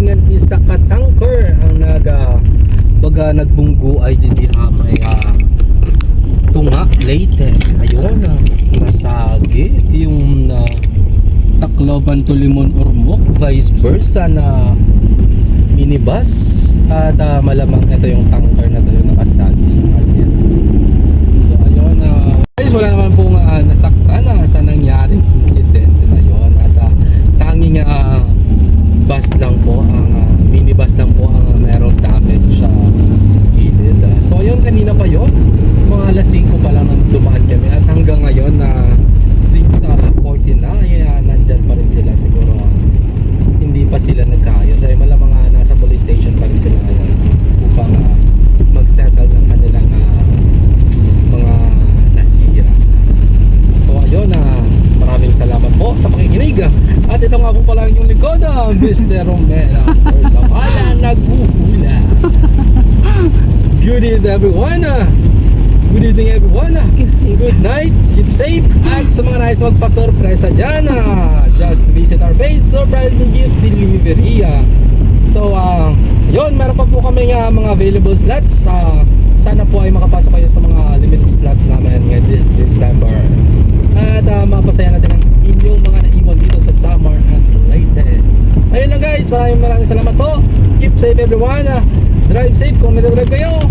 ngan isa ka tanker ang baga nagbunggo ay didi may tunga late. Ayun nasagi yung Tacloban to Limon Ormoc vice versa na minibus at malamang ito yung tanker na ito yung nakasagi sa kanya. So ayun guys, wala naman pong nasaktan sa nangyaring incident na yun at tanging bus lang po ang minibus lang po ang merong damage sa gilid. So ayun, kanina pa yun mga alas 5 pa lang nang dumaan kami at hanggang ngayon since 40 na nandyan pa rin sila. Siguro hindi pa sila nagkaayos ay malamang nasa police station pa rin sila ngayon upang mag-settle ng kanilang mga nasira. So ayun, maraming salamat po sa pakikinig at ito nga po pala yung likod Mr. Romero sa pala naghuhula. Good evening everyone. Good evening everyone. Good night, keep safe. At sa mga nais magpa-surpresa dyan, just visit our page, Surprise and Gift Delivery. So yun, meron pa po kami mga available slots. Sana po ay makapasok kayo sa mga limited slots namin ngayon this December. At mapasaya natin ang inyong mga naiwan dito sa Samar at Leyte. Ayun lang guys, maraming salamat po. Keep safe everyone. Drive safe kung nag-drive kayo.